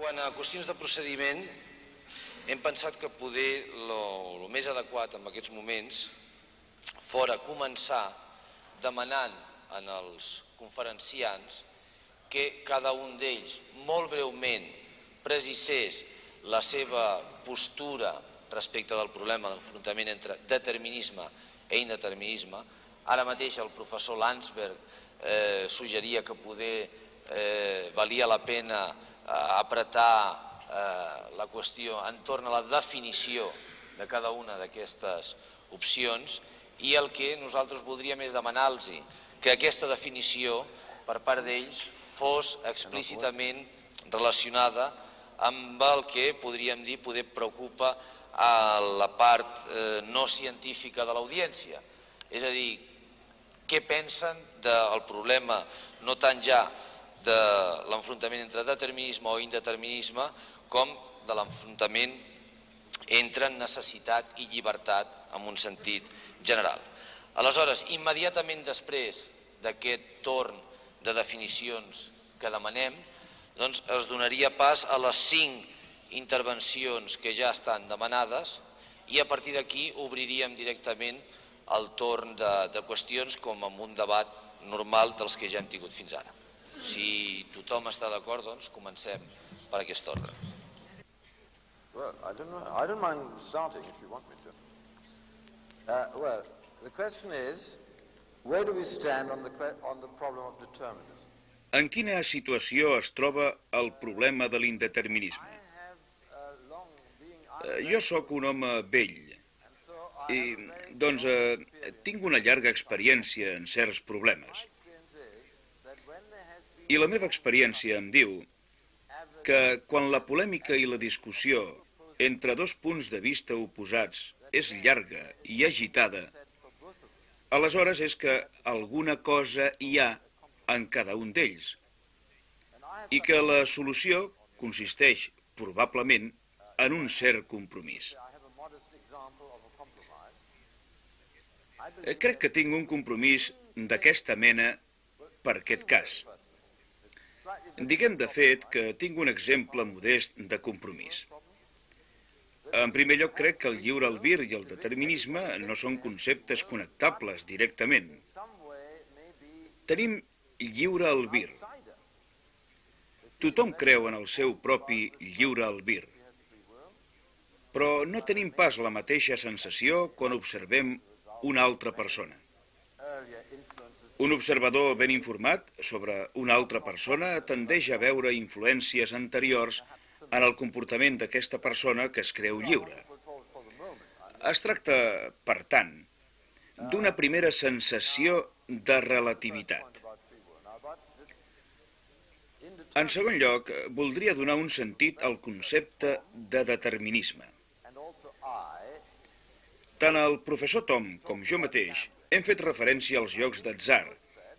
Quant a qüestions de procediment, hem pensat que poder el més adequat en aquests moments fora començar demanant als conferenciants que cada un d'ells molt breument precisés la seva postura respecte del problema d'enfrontament entre determinisme i indeterminisme. Ara mateix el professor Landsberg suggeria que poder valia la pena apretar la qüestió entorn a la definició de cada una d'aquestes opcions i el que nosaltres voldríem és demanar-los que aquesta definició per part d'ells fos explícitament relacionada amb el que podríem dir poder preocupa a la part no científica de l'audiència. És a dir, què pensen del problema no tant ja de l'enfrontament entre determinisme o indeterminisme com de l'enfrontament entre necessitat i llibertat en un sentit general. Aleshores, immediatament després d'aquest torn de definicions que demanem, doncs es donaria pas a les 5 intervencions que ja estan demanades i a partir d'aquí obriríem directament el torn de qüestions com en un debat normal dels que ja hem tingut fins ara. Si tothom està d'acord, doncs comencem per aquest ordre. Well, I don't mind starting if you want me to. Well, the question is, where do we stand on the problem of determinism? En quina situació es troba el problema de l'indeterminisme? Jo sóc un home vell i, doncs, tinc una llarga experiència en certs problemes. I la meva experiència em diu que quan la polèmica i la discussió entre dos punts de vista oposats és llarga i agitada, aleshores és que alguna cosa hi ha en cada un d'ells i que la solució consisteix, probablement, en un cert compromís. Crec que tinc un compromís d'aquesta mena per aquest cas. Diguem de fet que tinc un exemple modest de compromís. En primer lloc, crec que el lliure albir i el determinisme no són conceptes connectables directament. Tenim lliure albir. Tothom creu en el seu propi lliure albir. Però no tenim pas la mateixa sensació quan observem una altra persona. Un observador ben informat sobre una altra persona tendeix a veure influències anteriors en el comportament d'aquesta persona que es creu lliure. Es tracta, per tant, d'una primera sensació de relativitat. En segon lloc, voldria donar un sentit al concepte de determinisme. Tant el professor Tom com jo mateix hem fet referència als jocs d'atzar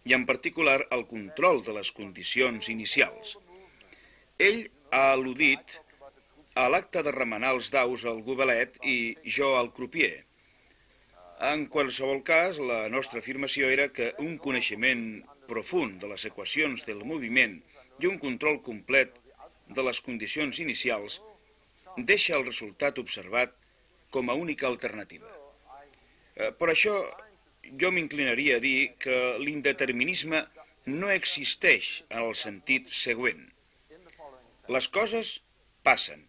i en particular al control de les condicions inicials. Ell ha al·ludit a l'acte de remenar els daus al gobelet i jo al crupier. En qualsevol cas, la nostra afirmació era que un coneixement profund de les equacions del moviment i un control complet de les condicions inicials deixa el resultat observat com a única alternativa. Per això, jo m'inclinaria a dir que l'indeterminisme no existeix en el sentit següent. Les coses passen.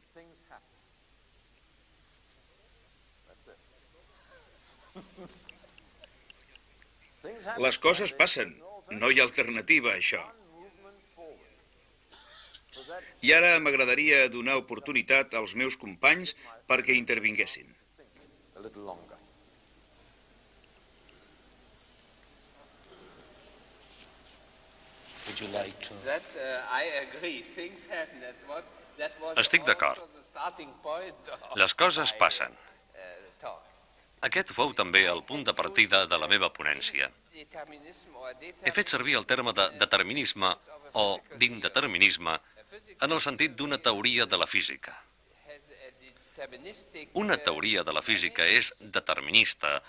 Les coses passen. No hi ha alternativa a això. I ara m'agradaria donar oportunitat als meus companys perquè intervinguessin. Estic d'acord. Les coses passen. Aquest fou també el punt de partida de la meva ponència. He fet servir el terme de determinisme o d'indeterminisme en el sentit d'una teoria de la física. Una teoria de la física és determinista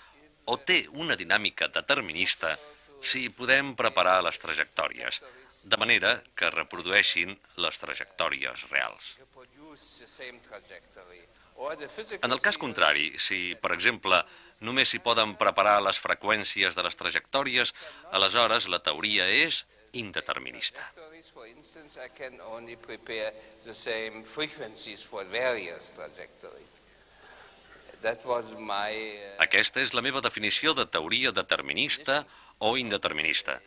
o té una dinàmica determinista si podem preparar les trajectòries. de manera que reprodueixin les trajectòries reals. En el cas contrari, si, per exemple, només s'hi poden preparar les freqüències de les trajectòries, aleshores la teoria és indeterminista. Aquesta és la meva definició de teoria determinista o indeterminista.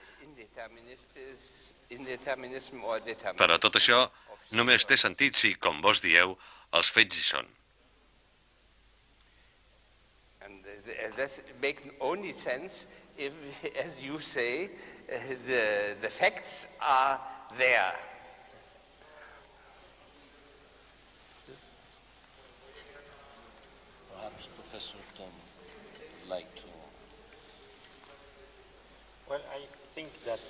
Però tot això només té sentit si, com vos dieu, els fets hi són. That makes only sense if, as you say, the facts are there. Perhaps Professor Tom would like to... Well, I think that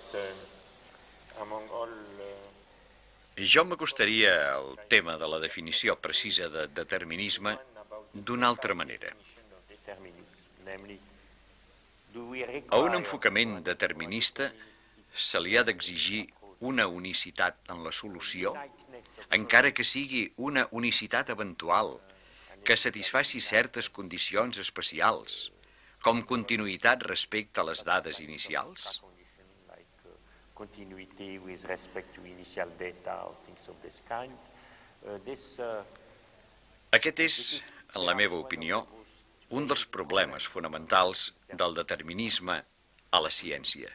among all... Jo m'acostaria al tema de la definició precisa de determinisme d'una altra manera. A un enfocament determinista se li ha d'exigir una unicitat en la solució, encara que sigui una unicitat eventual, que satisfaci certes condicions especials, com continuïtat respecte a les dades inicials. Continuity with respect to initial data or things of this kind. Aquest és, en la meva opinió, un dels problemes fonamentals del determinisme a la ciència.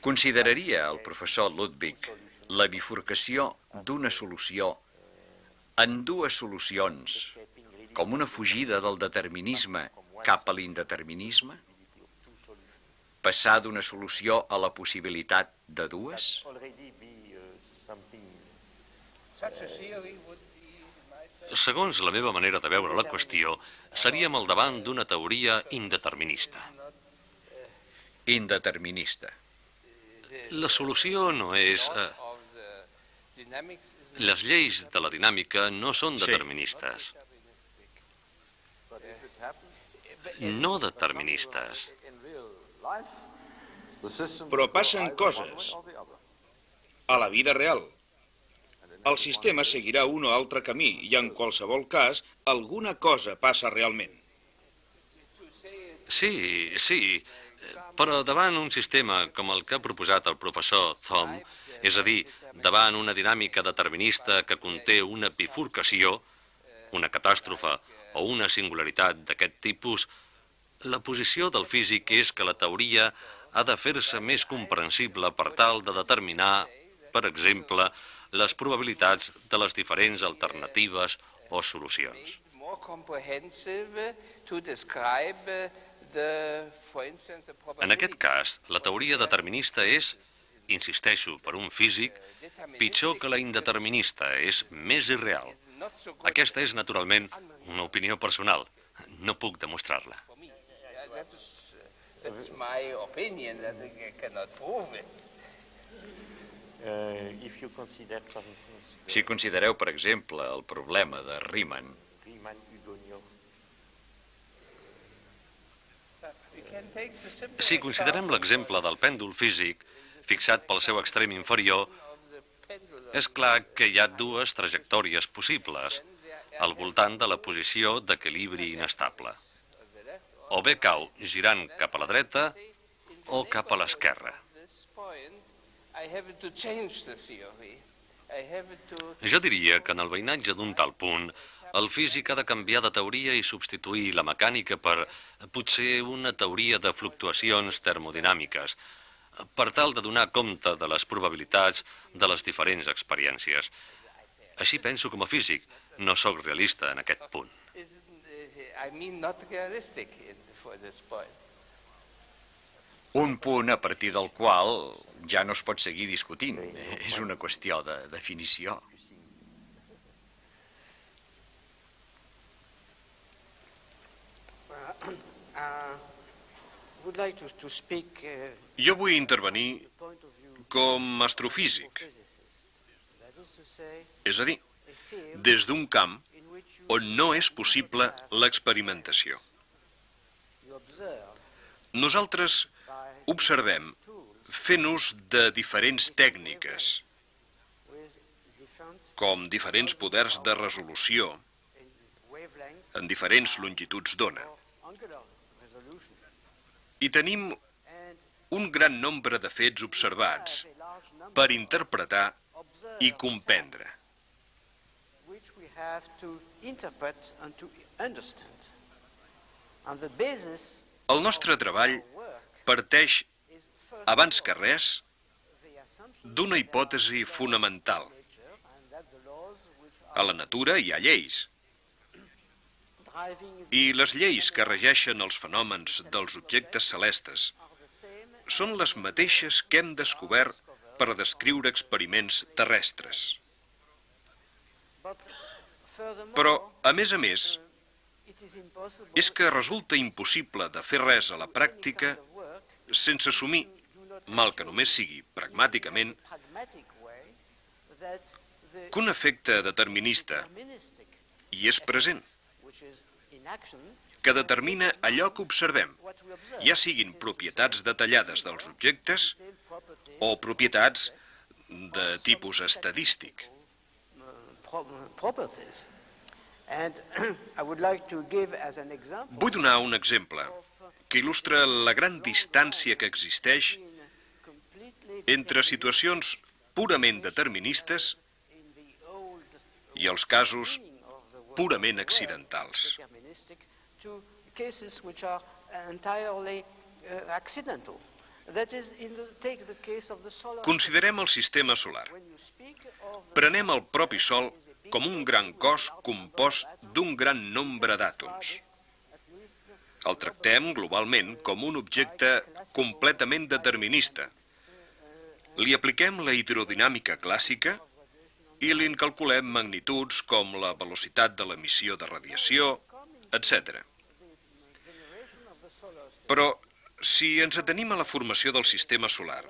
Consideraria el professor Ludwig la bifurcació d'una solució en dues solucions com una fugida del determinisme cap a l'indeterminisme? Passar d'una solució a la possibilitat de dues? Segons la meva manera de veure la qüestió, seríem al davant d'una teoria indeterminista. Indeterminista. La solució no és... Les lleis de la dinàmica no són deterministes. No deterministes. Però passen coses a la vida real. El sistema seguirà un o altre camí i, en qualsevol cas, alguna cosa passa realment. Sí, però davant un sistema com el que ha proposat el professor Thom, és a dir, davant una dinàmica determinista que conté una bifurcació, una catàstrofe o una singularitat d'aquest tipus, la posició del físic és que la teoria ha de fer-se més comprensible per tal de determinar, per exemple, les probabilitats de les diferents alternatives o solucions. En aquest cas, la teoria determinista és, insisteixo, per un físic, pitjor que la indeterminista, és més irreal. Aquesta és, naturalment, una opinió personal. No puc demostrar-la. That's my opinion, that I cannot prove it. Si considereu, per exemple, el problema de Riemann, si considerem l'exemple del pèndol físic, fixat pel seu extrem inferior, és clar que hi ha dues trajectòries possibles al voltant de la posició d'equilibri inestable. O bé cau girant cap a la dreta o cap a l'esquerra. Jo diria que en el veïnatge d'un tal punt, el físic ha de canviar de teoria i substituir la mecànica per, potser, una teoria de fluctuacions termodinàmiques, per tal de donar compte de les probabilitats de les diferents experiències. Així penso com a físic, no sóc realista en aquest punt. Un punt a partir del qual ja no es pot seguir discutint. És una qüestió de definició. Jo vull intervenir com a astrofísic, és a dir, des d'un camp on no és possible l'experimentació. Nosaltres observem fent ús de diferents tècniques, com diferents poders de resolució en diferents longituds d'ona. I tenim un gran nombre de fets observats per interpretar i comprendre. El nostre treball parteix, abans que res, d'una hipòtesi fonamental. A la natura hi ha lleis. I les lleis que regeixen els fenòmens dels objectes celestes són les mateixes que hem descobert per descriure experiments terrestres. Però, a més, és que resulta impossible de fer res a la pràctica sense assumir, mal que només sigui pragmàticament, que un efecte determinista hi és present, que determina allò que observem, ja siguin propietats detallades dels objectes o propietats de tipus estadístic. Vull donar un exemple que il·lustra la gran distància que existeix entre situacions purament deterministes i els casos purament accidentals. Considerem el sistema solar. Prenem el propi Sol com un gran cos compost d'un gran nombre d'àtoms. El tractem globalment com un objecte completament determinista. Li apliquem la hidrodinàmica clàssica i li calculem magnituds com la velocitat de l'emissió de radiació, etc. Però, si ens atenim a la formació del sistema solar,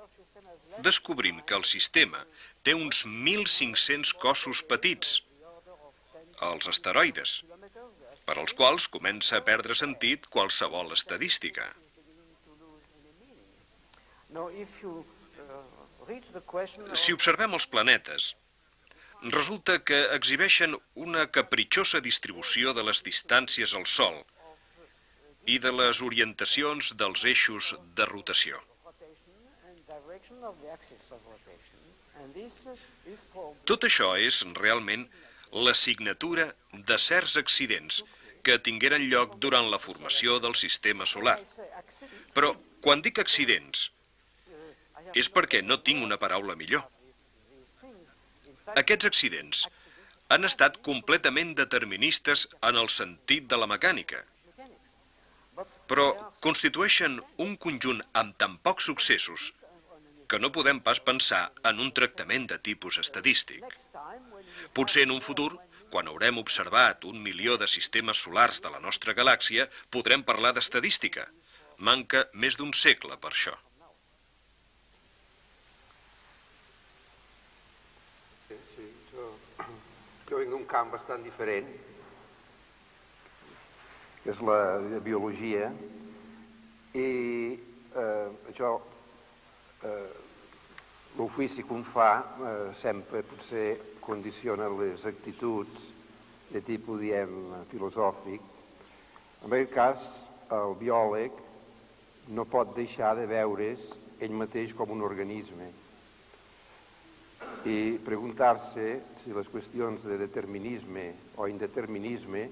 descobrim que el sistema té uns 1.500 cossos petits, els asteroides, per als quals comença a perdre sentit qualsevol estadística. Si observem els planetes, resulta que exhibeixen una capritxosa distribució de les distàncies al Sol i de les orientacions dels eixos de rotació. Tot això és realment la signatura de certs accidents que tingueren lloc durant la formació del sistema solar. Però, quan dic accidents, és perquè no tinc una paraula millor. Aquests accidents han estat completament deterministes en el sentit de la mecànica, però constitueixen un conjunt amb tan pocs successos que no podem pas pensar en un tractament de tipus estadístic. Potser en un futur, quan haurem observat 1 milió de sistemes solars de la nostra galàxia, podrem parlar d'estadística. Manca més d'un segle per això. Jo vinc d'un camp bastant diferent, que és la biologia, i això, l'ofici que un fa sempre potser condiciona les actituds de tipus, diem, filosòfic. En aquest cas, el biòleg no pot deixar de veure's ell mateix com un organisme i preguntar-se si les qüestions de determinisme o indeterminisme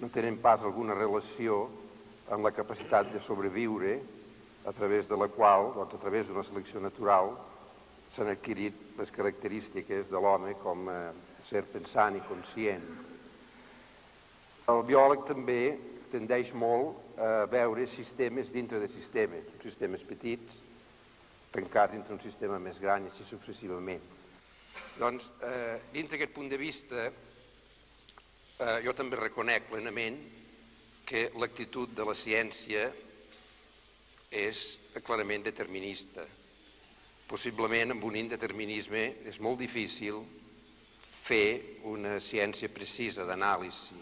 no tenen pas alguna relació amb la capacitat de sobreviure a través de la qual, doncs a través d'una selecció natural, s'han adquirit les característiques de l'home com a ser pensant i conscient. El biòleg també tendeix molt a veure sistemes dintre de sistemes, sistemes petits, tancats dintre un sistema més gran i així successivament. Doncs, dintre d'aquest punt de vista, jo també reconec plenament que l'actitud de la ciència és clarament determinista. Possiblement amb un indeterminisme és molt difícil fer una ciència precisa d'anàlisi.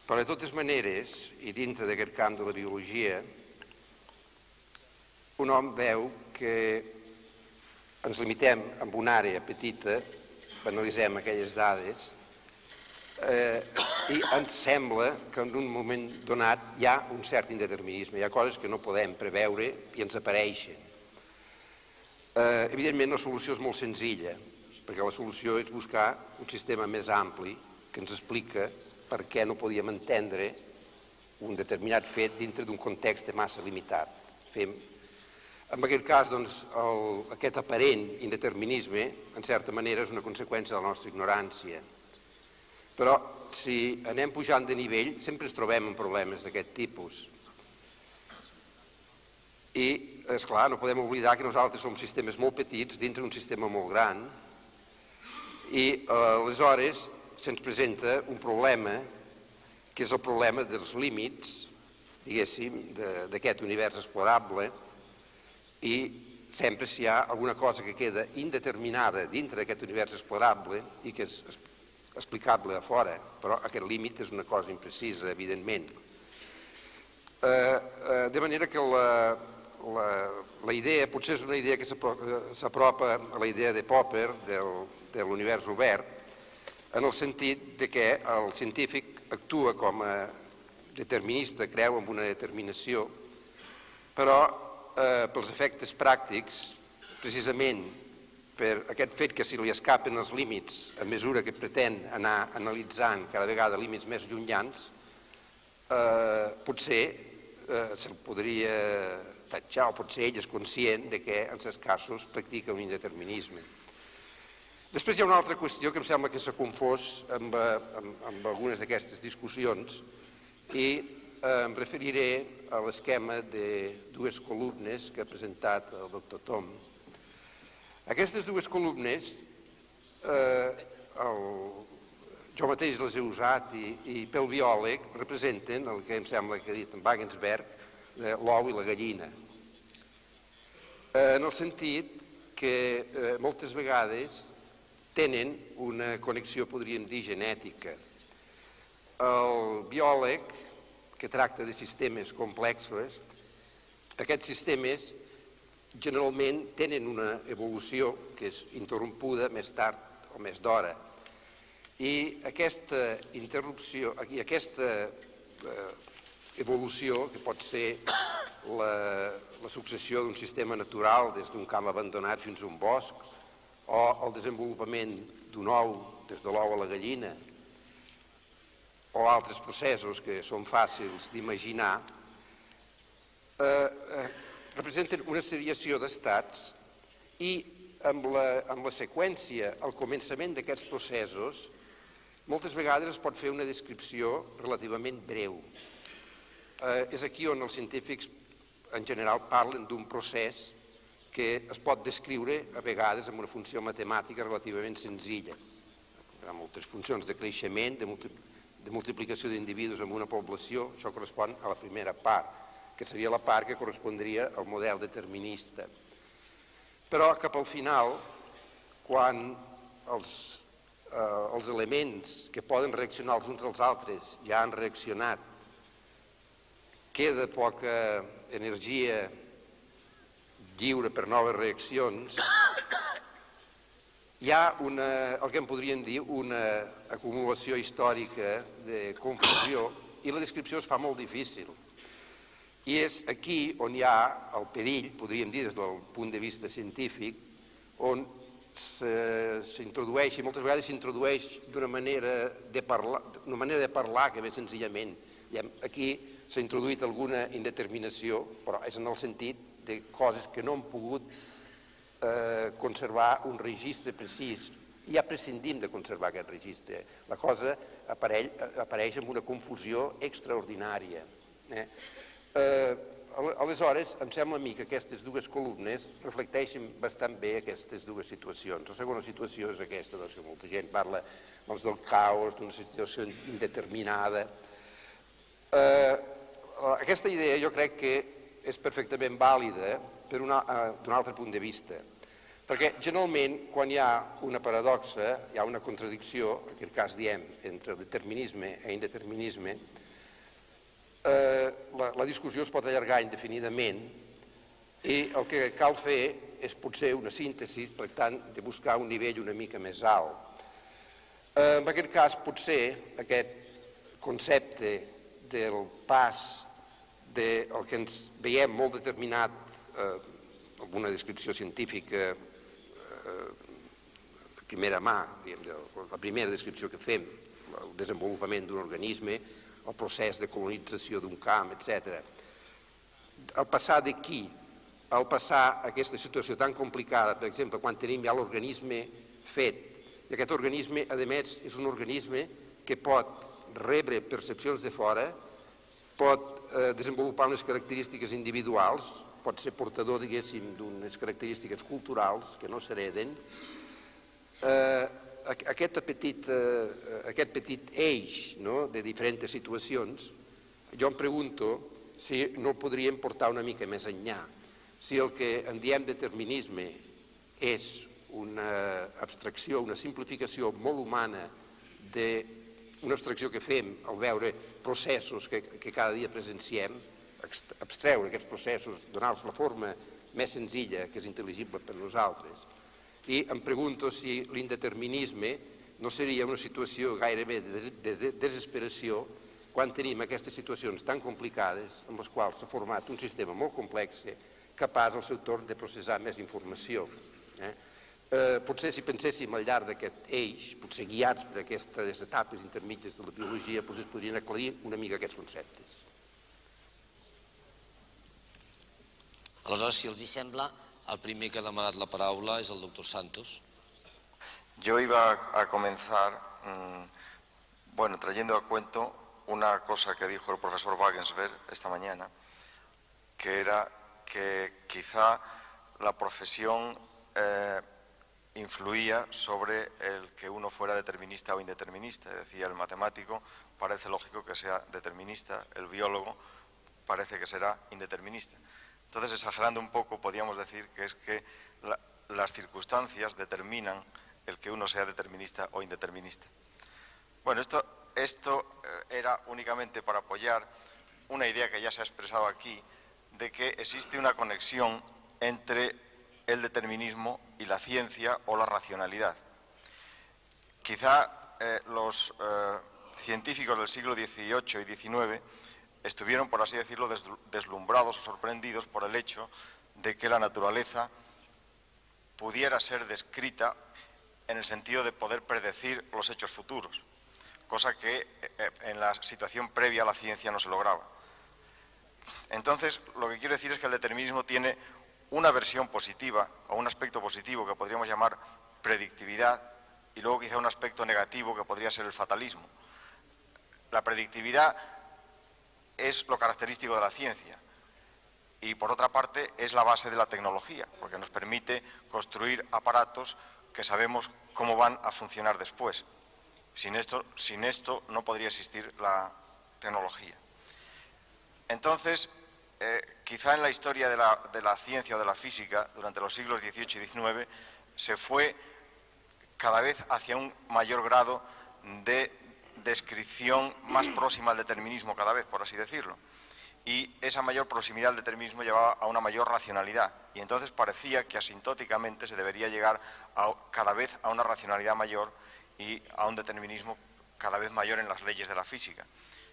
Però de totes maneres, i dintre d'aquest camp de la biologia, un hom veu que ens limitem amb una àrea petita, analitzem aquelles dades, i ens sembla que en un moment donat hi ha un cert indeterminisme, hi ha coses que no podem preveure i ens apareixen. Evidentment la solució és molt senzilla, perquè la solució és buscar un sistema més ampli que ens explica per què no podíem entendre un determinat fet dintre d'un context massa limitat. En aquest cas, doncs, aquest aparent indeterminisme, en certa manera, és una conseqüència de la nostra ignorància. Però, si anem pujant de nivell, sempre ens trobem amb problemes d'aquest tipus. I, esclar, no podem oblidar que nosaltres som sistemes molt petits dintre d'un sistema molt gran i, aleshores, se'ns presenta un problema que és el problema dels límits, diguéssim, d'aquest univers explorable, i sempre si hi ha alguna cosa que queda indeterminada dintre d'aquest univers explorable i que és explicable a fora, però aquest límit és una cosa imprecisa, evidentment. De manera que la idea, potser és una idea que s'apropa a la idea de Popper, de l'univers obert, en el sentit de que el científic actua com a determinista, creu en una determinació, però pels efectes pràctics, precisament per aquest fet que si li escapen els límits a mesura que pretén anar analitzant cada vegada límits més llunyans, potser se'l podria tatxar o potser ell és conscient de que en certs casos practica un indeterminisme. Després hi ha una altra qüestió que em sembla que s'ha confós amb algunes d'aquestes discussions i em referiré a l'esquema de dues columnes que ha presentat el doctor Tom. Aquestes dues columnes, jo mateix les he usat i pel biòleg representen el que em sembla que ha dit en Wagensberg, l'ou i la gallina. En el sentit que moltes vegades tenen una connexió, podríem dir, genètica. El biòleg, que tracta de sistemes complexos, aquests sistemes generalment tenen una evolució que és interrompuda més tard o més d'hora. I aquesta interrupció, aquesta evolució, que pot ser la successió d'un sistema natural des d'un camp abandonat fins a un bosc, o el desenvolupament d'un ou des de l'ou a la gallina, o altres processos que són fàcils d'imaginar, representen una seriació d'estats i amb la seqüència, al començament d'aquests processos, moltes vegades es pot fer una descripció relativament breu. És aquí on els científics en general parlen d'un procés que es pot descriure a vegades amb una funció matemàtica relativament senzilla. Hi ha moltes funcions de creixement, de multiplicació d'individus en una població, això correspon a la primera part, que seria la part que correspondria al model determinista. Però cap al final, quan els elements que poden reaccionar els uns als altres ja han reaccionat, queda poca energia lliure per noves reaccions, hi ha el que en podríem dir una acumulació històrica de confusió i la descripció es fa molt difícil. I és aquí on hi ha el perill, podríem dir des del punt de vista científic, on s'introdueix, i moltes vegades s'introdueix d'una manera de parlar que ve senzillament. Aquí s'ha introduït alguna indeterminació, però és en el sentit de coses que no han pogut conservar un registre precís. Ja prescindim de conservar aquest registre. La cosa apareix amb una confusió extraordinària. Aleshores, em sembla a mi que aquestes dues columnes reflecteixen bastant bé aquestes dues situacions. La segona situació és aquesta, que molta gent parla del caos, d'una situació indeterminada. Aquesta idea jo crec que és perfectament vàlida d'un altre punt de vista, perquè generalment quan hi ha una paradoxa, hi ha una contradicció, en aquest cas diem, entre determinisme i indeterminisme, la discussió es pot allargar indefinidament I el que cal fer és potser una síntesi tractant de buscar un nivell una mica més alt. En aquest cas, potser aquest concepte del pas del que ens veiem molt determinat amb una descripció científica de primera mà, la primera descripció que fem, el desenvolupament d'un organisme, el procés de colonització d'un camp, etc. El passar d'aquí, el passar a aquesta situació tan complicada, per exemple, quan tenim ja l'organisme fet, i aquest organisme, a més, és un organisme que pot rebre percepcions de fora, pot desenvolupar unes característiques individuals, pot ser portador, diguéssim, d'unes característiques culturals que no s'hereden. Aquest petit eix de diferents situacions, jo em pregunto si no el podríem portar una mica més enllà. Si el que en diem determinisme és una abstracció, una simplificació molt humana d'una abstracció que fem al veure processos que cada dia presenciem, abstreure aquests processos, donar-los la forma més senzilla que és intel·ligible per nosaltres. I em pregunto si l'indeterminisme no seria una situació gairebé de desesperació quan tenim aquestes situacions tan complicades en les quals s'ha format un sistema molt complex capaç al seu torn de processar més informació. Potser si penséssim al llarg d'aquest eix, potser guiats per aquestes etapes intermitges de la biologia, potser es podrien aclarir una mica aquests conceptes. Aleshores, si els hi sembla, el primer que ha demanat la paraula és el doctor Santos. Yo iba a comenzar, trayendo a cuento una cosa que dijo el profesor Wagensberg esta mañana, que era que quizá la profesión influía sobre el que uno fuera determinista o indeterminista. Decía, el matemático parece lógico que sea determinista, el biólogo parece que será indeterminista. Entonces, exagerando un poco, podríamos decir que es que las circunstancias determinan el que uno sea determinista o indeterminista. Bueno, esto era únicamente para apoyar una idea que ya se ha expresado aquí, de que existe una conexión entre el determinismo y la ciencia o la racionalidad. Quizá los científicos del siglo XVIII y XIX estuvieron, por así decirlo, deslumbrados o sorprendidos por el hecho de que la naturaleza pudiera ser descrita en el sentido de poder predecir los hechos futuros, cosa que en la situación previa a la ciencia no se lograba. Entonces, lo que quiero decir es que el determinismo tiene una versión positiva o un aspecto positivo que podríamos llamar predictividad y luego quizá un aspecto negativo que podría ser el fatalismo. La predictividad es lo característico de la ciencia y, por otra parte, es la base de la tecnología, porque nos permite construir aparatos que sabemos cómo van a funcionar después. Sin esto no podría existir la tecnología. Entonces, quizá en la historia de la ciencia o de la física, durante los siglos XVIII y XIX, se fue cada vez hacia un mayor grado de descripción más próxima al determinismo cada vez, por así decirlo. Y esa mayor proximidad al determinismo llevaba a una mayor racionalidad. Y entonces parecía que asintóticamente se debería llegar cada vez a una racionalidad mayor y a un determinismo cada vez mayor en las leyes de la física.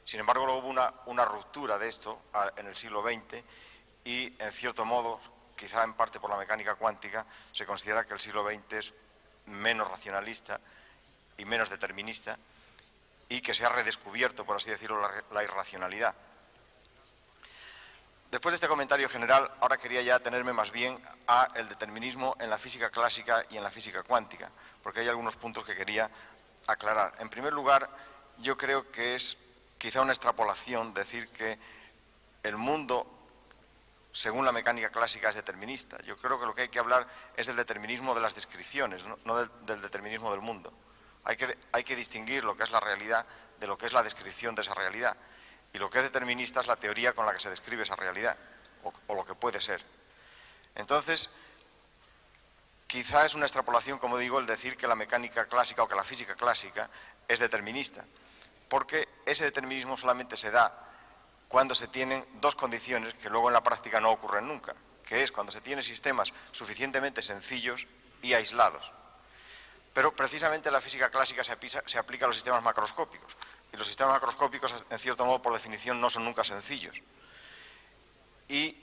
Sin embargo, luego hubo una ruptura de esto en el siglo XX y, en cierto modo, quizá en parte por la mecánica cuántica, se considera que el siglo XX es menos racionalista y menos determinista y que se ha redescubierto, por así decirlo, la irracionalidad. Después de este comentario general, ahora quería ya atenerme más bien al determinismo en la física clásica y en la física cuántica, porque hay algunos puntos que quería aclarar. En primer lugar, yo creo que es quizá una extrapolación decir que el mundo, según la mecánica clásica, es determinista. Yo creo que lo que hay que hablar es del determinismo de las descripciones, no del determinismo del mundo. Hay que distinguir lo que es la realidad de lo que es la descripción de esa realidad. Y lo que es determinista es la teoría con la que se describe esa realidad, o lo que puede ser. Entonces, quizá es una extrapolación, como digo, el decir que la mecánica clásica o que la física clásica es determinista, porque ese determinismo solamente se da cuando se tienen dos condiciones que luego en la práctica no ocurren nunca. que es cuando se tiene sistemas suficientemente sencillos y aislados. Pero precisamente la física clásica se aplica a los sistemas macroscópicos, y los sistemas macroscópicos, en cierto modo, por definición, no son nunca sencillos. Y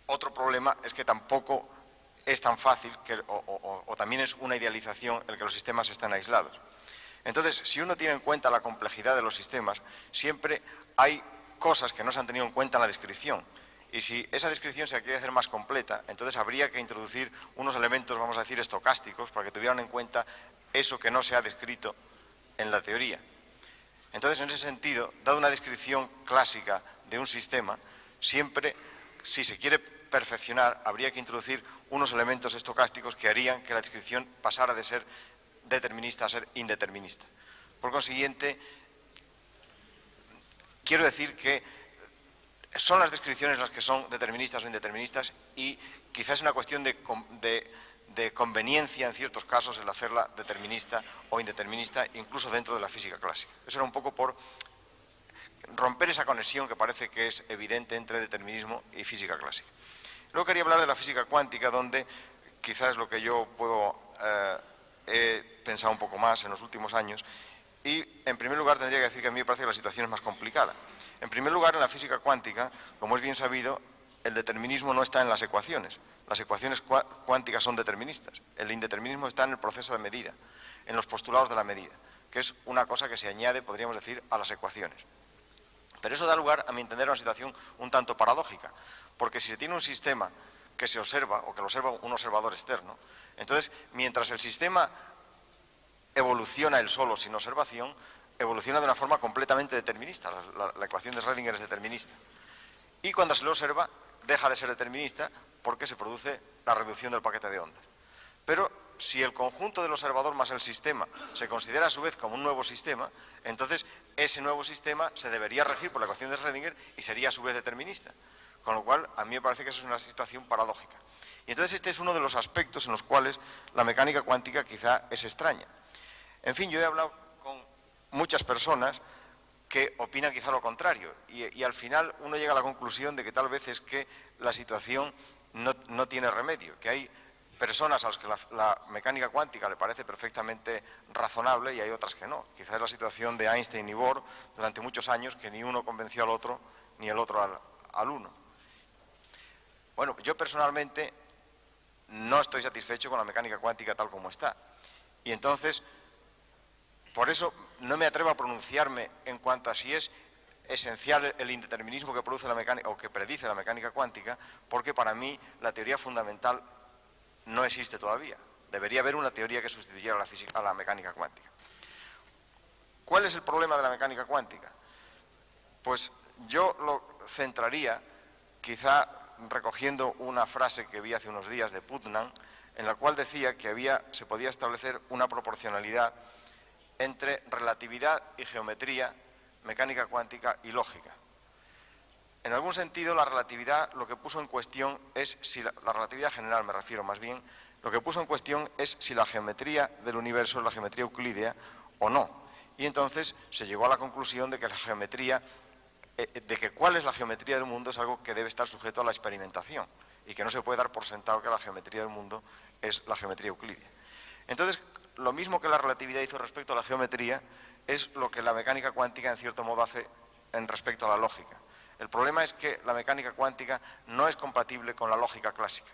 otro problema es que tampoco es tan fácil, o también es una idealización el que los sistemas estén aislados. Entonces, si uno tiene en cuenta la complejidad de los sistemas, siempre hay cosas que no se han tenido en cuenta en la descripción. Y si esa descripción se quiere hacer más completa, entonces habría que introducir unos elementos, vamos a decir, estocásticos, para que tuvieran en cuenta eso que no se ha descrito en la teoría. Entonces, en ese sentido, dada una descripción clásica de un sistema, siempre, si se quiere perfeccionar, habría que introducir unos elementos estocásticos que harían que la descripción pasara de ser determinista a ser indeterminista. Por consiguiente, quiero decir que son las descripciones las que son deterministas o indeterministas, y quizás es una cuestión de conveniencia en ciertos casos el hacerla determinista o indeterminista, incluso dentro de la física clásica. Eso era un poco por romper esa conexión que parece que es evidente entre determinismo y física clásica. Luego quería hablar de la física cuántica, donde quizás es lo que yo he pensado un poco más en los últimos años, y en primer lugar tendría que decir que a mí me parece que la situación es más complicada. En primer lugar, en la física cuántica, como es bien sabido, el determinismo no está en las ecuaciones. Las ecuaciones cuánticas son deterministas. El indeterminismo está en el proceso de medida, en los postulados de la medida, que es una cosa que se añade, podríamos decir, a las ecuaciones. Pero eso da lugar, a mi entender, a una situación un tanto paradójica, porque si se tiene un sistema que se observa, o que lo observa un observador externo, entonces, mientras el sistema evoluciona él solo sin observación, evoluciona de una forma completamente determinista. La ecuación de Schrödinger es determinista. Y cuando se lo observa, deja de ser determinista porque se produce la reducción del paquete de ondas. Pero si el conjunto del observador más el sistema se considera a su vez como un nuevo sistema, entonces ese nuevo sistema se debería regir por la ecuación de Schrödinger y sería a su vez determinista. Con lo cual, a mí me parece que esa es una situación paradójica. Y entonces este es uno de los aspectos en los cuales la mecánica cuántica quizá es extraña. En fin, yo he hablado con muchas personas que opinan quizá lo contrario, y al final uno llega a la conclusión de que tal vez es que la situación no tiene remedio, que hay personas a las que la mecánica cuántica le parece perfectamente razonable y hay otras que no. Quizá es la situación de Einstein y Bohr durante muchos años, que ni uno convenció al otro ni el otro al uno. Bueno, yo personalmente no estoy satisfecho con la mecánica cuántica tal como está, y entonces por eso no me atrevo a pronunciarme en cuanto a si es esencial el indeterminismo que produce la mecánica o que predice la mecánica cuántica, porque para mí la teoría fundamental no existe todavía. Debería haber una teoría que sustituyera a la mecánica cuántica. ¿Cuál es el problema de la mecánica cuántica? Pues yo lo centraría, quizá recogiendo una frase que vi hace unos días de Putnam, en la cual decía que se podía establecer una proporcionalidad entre relatividad y geometría, mecánica cuántica y lógica. En algún sentido, la relatividad lo que puso en cuestión es, si la relatividad general me refiero más bien, lo que puso en cuestión es si la geometría del universo es la geometría euclídea o no. Y entonces se llegó a la conclusión de que la geometría, cuál es la geometría del mundo es algo que debe estar sujeto a la experimentación y que no se puede dar por sentado que la geometría del mundo es la geometría euclídea. Entonces, lo mismo que la relatividad hizo respecto a la geometría es lo que la mecánica cuántica en cierto modo hace en respecto a la lógica. El problema es que la mecánica cuántica no es compatible con la lógica clásica.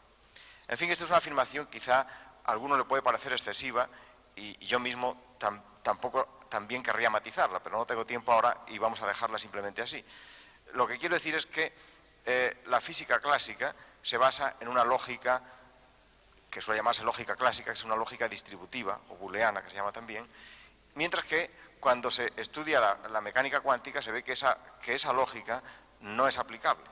En fin, esta es una afirmación quizá a alguno le puede parecer excesiva y yo mismo también querría matizarla, pero no tengo tiempo ahora y vamos a dejarla simplemente así. Lo que quiero decir es que la física clásica se basa en una lógica que suele llamarse lógica clásica, que es una lógica distributiva, o booleana, que se llama también, mientras que cuando se estudia la mecánica cuántica se ve que esa lógica no es aplicable.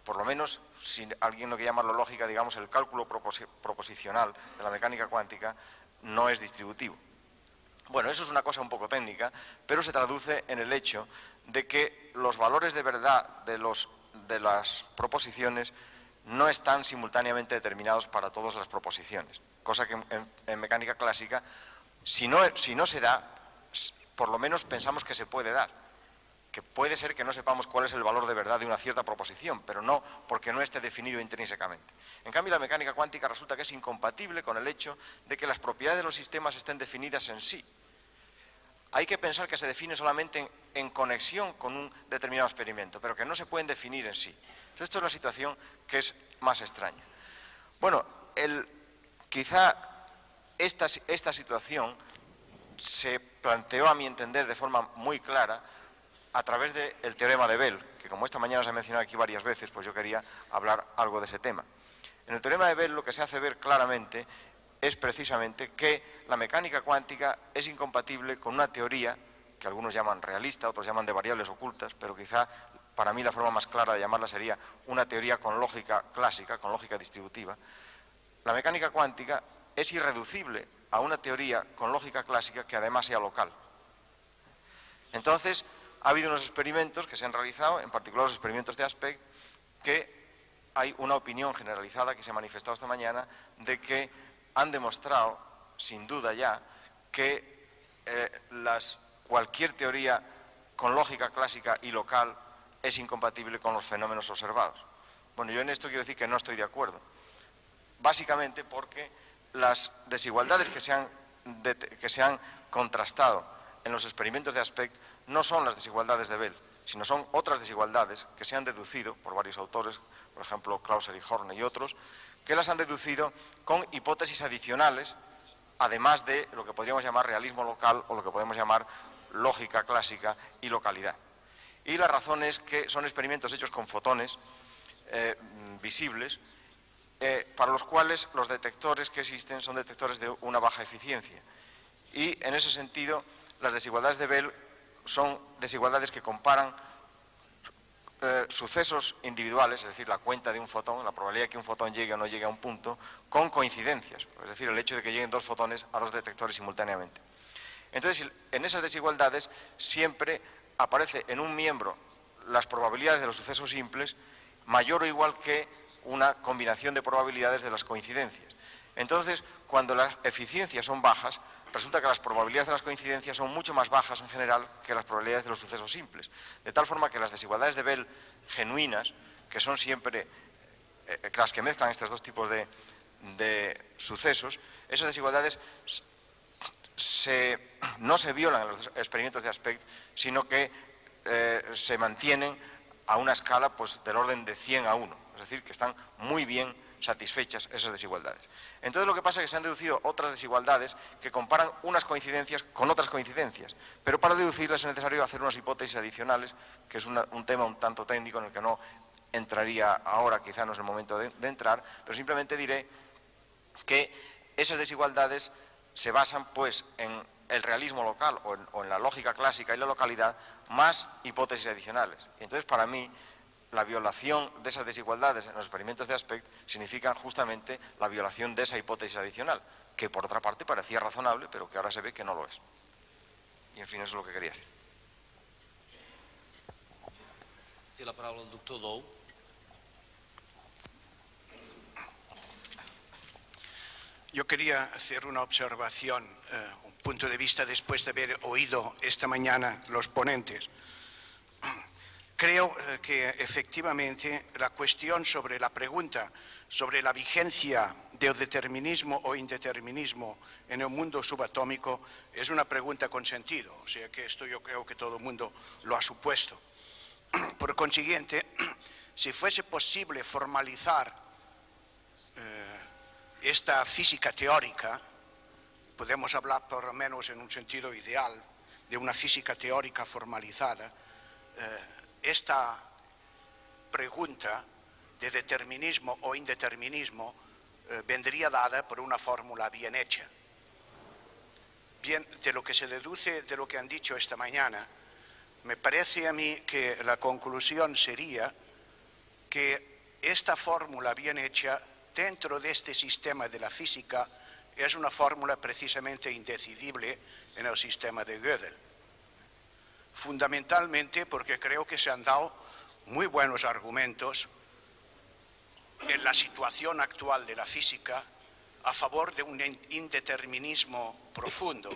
Por lo menos, si alguien lo que llama lógica, digamos, el cálculo proposicional de la mecánica cuántica no es distributivo. Bueno, eso es una cosa un poco técnica, pero se traduce en el hecho de que los valores de verdad de las proposiciones no están simultáneamente determinados para todas las proposiciones, cosa que en mecánica clásica, si no se da, por lo menos pensamos que se puede dar. que puede ser que no sepamos cuál es el valor de verdad de una cierta proposición, pero no porque no esté definido intrínsecamente. En cambio, la mecánica cuántica resulta que es incompatible con el hecho de que las propiedades de los sistemas estén definidas en sí. Hay que pensar que se define solamente en conexión con un determinado experimento, pero que no se pueden definir en sí. Entonces, esto es la situación que es más extraña. Bueno, quizá esta situación se planteó, a mi entender, de forma muy clara a través del teorema de Bell, que como esta mañana se ha mencionado aquí varias veces, pues yo quería hablar algo de ese tema. En el teorema de Bell lo que se hace ver claramente es precisamente que la mecánica cuántica es incompatible con una teoría que algunos llaman realista, otros llaman de variables ocultas, pero quizá para mí la forma más clara de llamarla sería una teoría con lógica clásica, con lógica distributiva. La mecánica cuántica es irreducible a una teoría con lógica clásica que además sea local. Entonces, ha habido unos experimentos que se han realizado, en particular los experimentos de Aspect, que hay una opinión generalizada que se ha manifestado esta mañana de que han demostrado, sin duda ya, que cualquier teoría con lógica clásica y local es incompatible con los fenómenos observados. Bueno, yo en esto quiero decir que no estoy de acuerdo. Básicamente porque las desigualdades que se han contrastado en los experimentos de Aspect no son las desigualdades de Bell, sino son otras desigualdades que se han deducido por varios autores, por ejemplo Clauser y Horne y otros, que las han deducido con hipótesis adicionales, además de lo que podríamos llamar realismo local o lo que podemos llamar lógica clásica y localidad. Y la razón es que son experimentos hechos con fotones visibles, para los cuales los detectores que existen son detectores de una baja eficiencia. Y en ese sentido, las desigualdades de Bell son desigualdades que comparan sucesos individuales, es decir, la cuenta de un fotón, la probabilidad de que un fotón llegue o no llegue a un punto, con coincidencias, es decir, el hecho de que lleguen dos fotones a dos detectores simultáneamente. Entonces, en esas desigualdades siempre aparece en un miembro las probabilidades de los sucesos simples mayor o igual que una combinación de probabilidades de las coincidencias. Entonces, cuando las eficiencias son bajas, resulta que las probabilidades de las coincidencias son mucho más bajas en general que las probabilidades de los sucesos simples. De tal forma que las desigualdades de Bell genuinas, que son siempre las que mezclan estos dos tipos de sucesos, esas desigualdades no se violan en los experimentos de Aspect, sino que se mantienen a una escala pues, del orden de 100 a 1, es decir, que están muy bien satisfechas esas desigualdades. Entonces lo que pasa es que se han deducido otras desigualdades que comparan unas coincidencias con otras coincidencias, pero para deducirlas es necesario hacer unas hipótesis adicionales, que es un tema un tanto técnico en el que no entraría ahora, quizá no es el momento de entrar, pero simplemente diré que esas desigualdades se basan pues en el realismo local o en la lógica clásica y la localidad más hipótesis adicionales. Y entonces para mí la violación de esas desigualdades en los experimentos de Aspect significa justamente la violación de esa hipótesis adicional, que por otra parte parecía razonable, pero que ahora se ve que no lo es. Y en fin, eso es lo que quería decir. Té la paraula el doctor Dou. Yo quería hacer una observación, un punto de vista después de haber oído esta mañana los ponentes. Creo que efectivamente la cuestión sobre la pregunta sobre la vigencia del determinismo o indeterminismo en el mundo subatómico es una pregunta con sentido, o sea que esto yo creo que todo el mundo lo ha supuesto. Por consiguiente, si fuese posible formalizar esta física teórica, podemos hablar por lo menos en un sentido ideal de una física teórica formalizada, esta pregunta de determinismo o indeterminismo vendría dada por una fórmula bien hecha. Bien, de lo que se deduce de lo que han dicho esta mañana, me parece a mí que la conclusión sería que esta fórmula bien hecha dentro de este sistema de la física es una fórmula precisamente indecidible en el sistema de Gödel. Fundamentalmente porque creo que se han dado muy buenos argumentos en la situación actual de la física a favor de un indeterminismo profundo,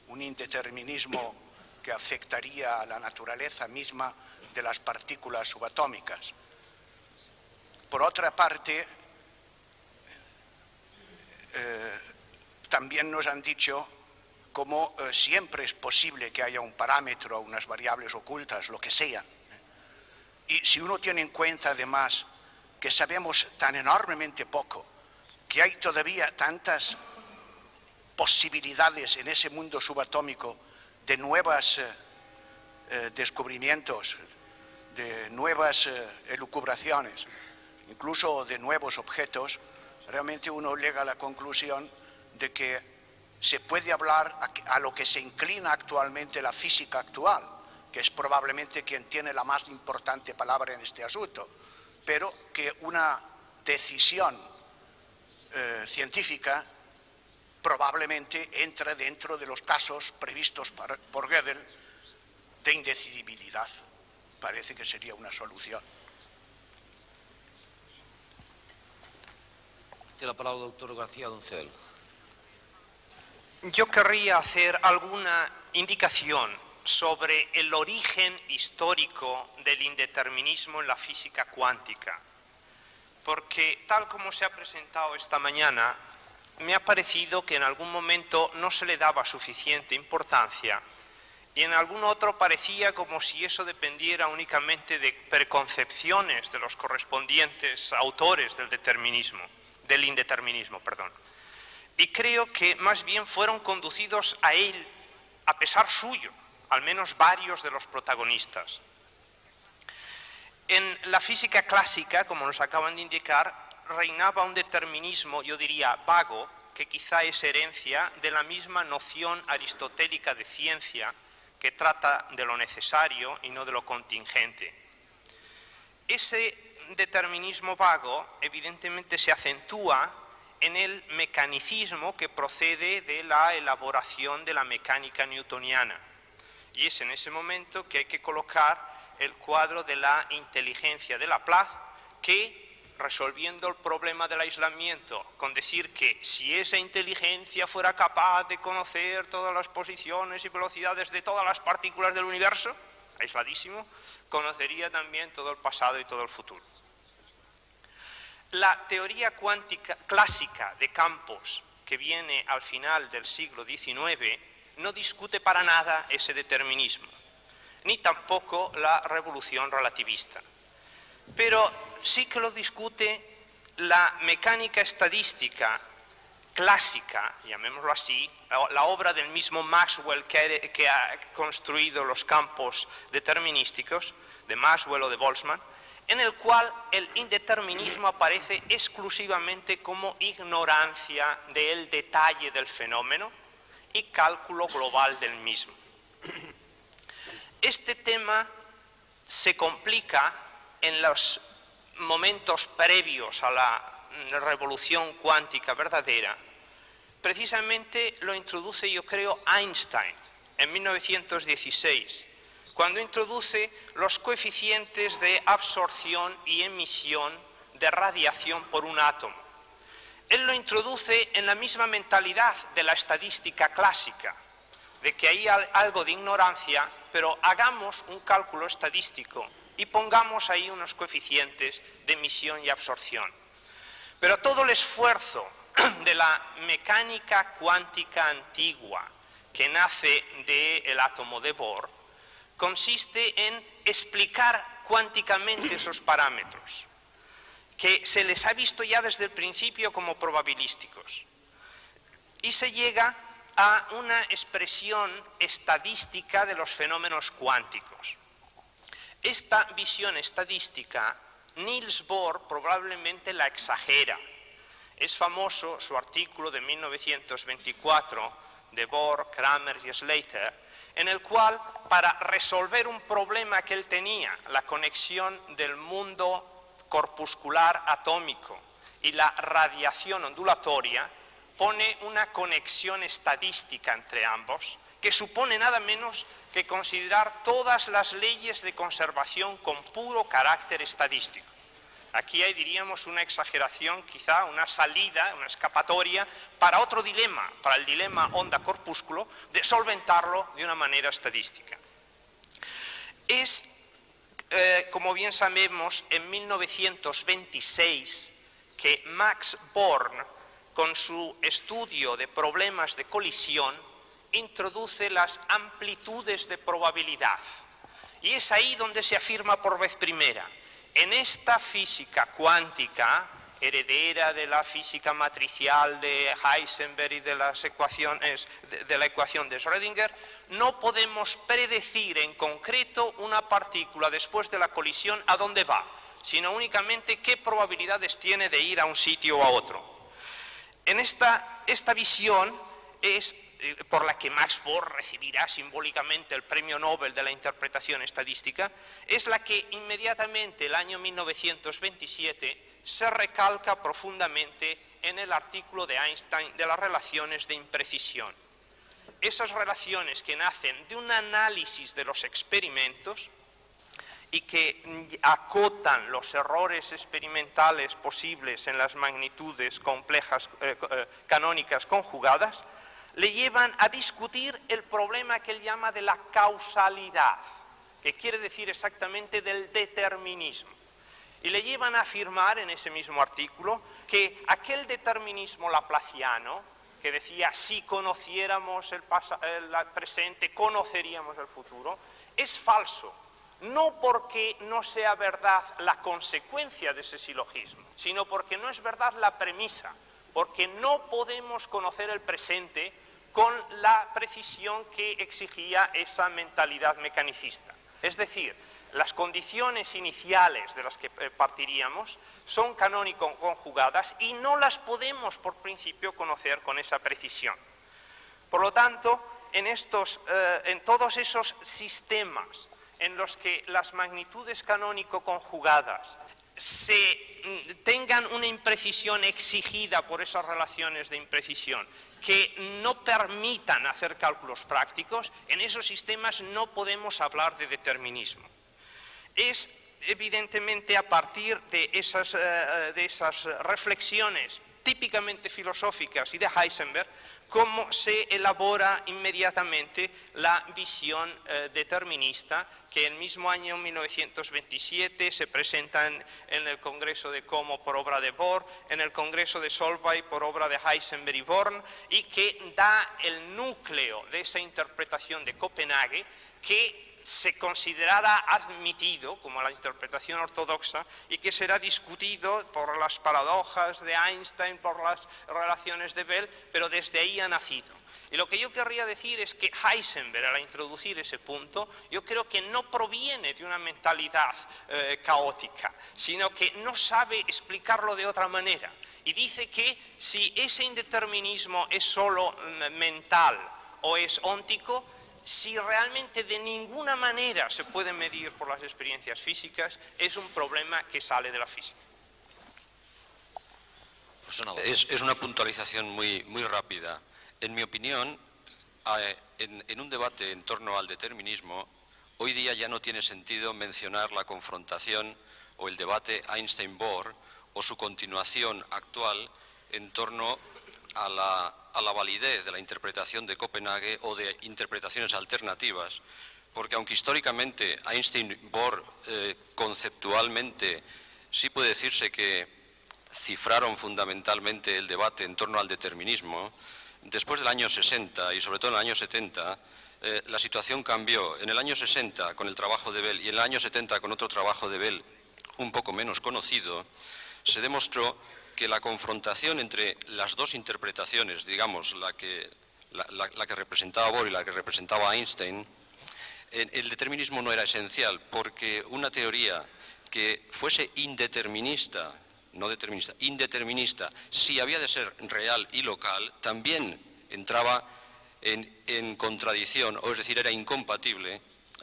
un indeterminismo que afectaría a la naturaleza misma de las partículas subatómicas. Por otra parte, también nos han dicho como siempre es posible que haya un parámetro, unas variables ocultas, lo que sea. Y si uno tiene en cuenta además que sabemos tan enormemente poco, que hay todavía tantas posibilidades en ese mundo subatómico de nuevos descubrimientos, de nuevas elucubraciones, incluso de nuevos objetos, realmente uno llega a la conclusión de que se puede hablar a lo que se inclina actualmente la física actual, que es probablemente quien tiene la más importante palabra en este asunto, pero que una decisión científica probablemente entra dentro de los casos previstos por Gödel de indecidibilidad. Parece que sería una solución. Tiene la palabra el doctor García Doncel. Yo querría hacer alguna indicación sobre el origen histórico del indeterminismo en la física cuántica, porque tal como se ha presentado esta mañana, me ha parecido que en algún momento no se le daba suficiente importancia y en algún otro parecía como si eso dependiera únicamente de preconcepciones de los correspondientes autores del indeterminismo. Y creo que más bien fueron conducidos a él a pesar suyo, al menos varios de los protagonistas. En la física clásica, como nos acaban de indicar, reinaba un determinismo, yo diría, vago, que quizá es herencia de la misma noción aristotélica de ciencia que trata de lo necesario y no de lo contingente. Ese determinismo vago evidentemente se acentúa en el mecanicismo que procede de la elaboración de la mecánica newtoniana. Y es en ese momento que hay que colocar el cuadro de la inteligencia de Laplace, que, resolviendo el problema del aislamiento, con decir que si esa inteligencia fuera capaz de conocer todas las posiciones y velocidades de todas las partículas del universo, aisladísimo, conocería también todo el pasado y todo el futuro. La teoría cuántica clásica de campos, que viene al final del siglo XIX, no discute para nada ese determinismo, ni tampoco la revolución relativista. Pero sí que lo discute la mecánica estadística clásica, llamémoslo así, la obra del mismo Maxwell que ha construido los campos determinísticos, de Maxwell o de Boltzmann, en el cual el indeterminismo aparece exclusivamente como ignorancia del detalle del fenómeno y cálculo global del mismo. Este tema se complica en los momentos previos a la revolución cuántica verdadera. Precisamente lo introduce, yo creo, Einstein en 1916, cuando introduce los coeficientes de absorción y emisión de radiación por un átomo. Él lo introduce en la misma mentalidad de la estadística clásica, de que hay algo de ignorancia, pero hagamos un cálculo estadístico y pongamos ahí unos coeficientes de emisión y absorción. Pero todo el esfuerzo de la mecánica cuántica antigua, que nace del átomo de Bohr, consiste en explicar cuánticamente esos parámetros, que se les ha visto ya desde el principio como probabilísticos. Y se llega a una expresión estadística de los fenómenos cuánticos. Esta visión estadística, Niels Bohr probablemente la exagera. Es famoso su artículo de 1924 de Bohr, Kramer y Slater, en el cual, para resolver un problema que él tenía, la conexión del mundo corpuscular atómico y la radiación ondulatoria, pone una conexión estadística entre ambos, que supone nada menos que considerar todas las leyes de conservación con puro carácter estadístico. Aquí hay, diríamos, una exageración, quizá una salida, una escapatoria para otro dilema, para el dilema onda-corpúsculo, de solventarlo de una manera estadística. Es, como bien sabemos, en 1926 que Max Born, con su estudio de problemas de colisión, introduce las amplitudes de probabilidad. Y es ahí donde se afirma por vez primera: en esta física cuántica, heredera de la física matricial de Heisenberg y de las ecuaciones, de la ecuación de Schrödinger, no podemos predecir en concreto una partícula después de la colisión a dónde va, sino únicamente qué probabilidades tiene de ir a un sitio o a otro. En esta visión es por la que Max Born recibirá simbólicamente el Premio Nobel de la Interpretación Estadística, es la que inmediatamente el año 1927 se recalca profundamente en el artículo de Einstein de las relaciones de imprecisión. Esas relaciones que nacen de un análisis de los experimentos y que acotan los errores experimentales posibles en las magnitudes complejas canónicas conjugadas, le llevan a discutir el problema que él llama de la causalidad, que quiere decir exactamente del determinismo. Y le llevan a afirmar en ese mismo artículo que aquel determinismo laplaciano, que decía si conociéramos el presente, conoceríamos el futuro, es falso. No porque no sea verdad la consecuencia de ese silogismo, sino porque no es verdad la premisa, porque no podemos conocer el presente con la precisión que exigía esa mentalidad mecanicista. Es decir, las condiciones iniciales de las que partiríamos son canónico conjugadas y no las podemos por principio conocer con esa precisión. Por lo tanto, en todos esos sistemas en los que las magnitudes canónico conjugadas tengan una imprecisión exigida por esas relaciones de imprecisión que no permitan hacer cálculos prácticos, en esos sistemas no podemos hablar de determinismo. Es evidentemente a partir de esas reflexiones típicamente filosóficas y de Heisenberg cómo se elabora inmediatamente la visión determinista que el mismo año 1927 se presenta en el Congreso de Como por obra de Bohr, en el Congreso de Solvay por obra de Heisenberg y Born, y que da el núcleo de esa interpretación de Copenhague que se considerará admitido como la interpretación ortodoxa y que será discutido por las paradojas de Einstein, por las relaciones de Bell, pero desde ahí ha nacido. Y lo que yo querría decir es que Heisenberg, al introducir ese punto, yo creo que no proviene de una mentalidad caótica, sino que no sabe explicarlo de otra manera. Y dice que si ese indeterminismo es solo mental o es óntico, si realmente de ninguna manera se puede medir por las experiencias físicas, es un problema que sale de la física. Es una puntualización muy rápida. En mi opinión, en un debate en torno al determinismo, hoy día ya no tiene sentido mencionar la confrontación o el debate Einstein-Bohr o su continuación actual en torno a la validez de la interpretación de Copenhague o de interpretaciones alternativas, porque aunque históricamente Einstein-Bohr conceptualmente sí puede decirse que cifraron fundamentalmente el debate en torno al determinismo, después del año 60 y sobre todo en el año 70, la situación cambió. En el año 60 con el trabajo de Bell y en el año 70 con otro trabajo de Bell un poco menos conocido, se demostró que la confrontación entre las dos interpretaciones, digamos, la que representaba Bohr y la que representaba Einstein, el determinismo no era esencial, porque una teoría que fuese indeterminista, no determinista, indeterminista, si había de ser real y local, también entraba en contradicción, o es decir, era incompatible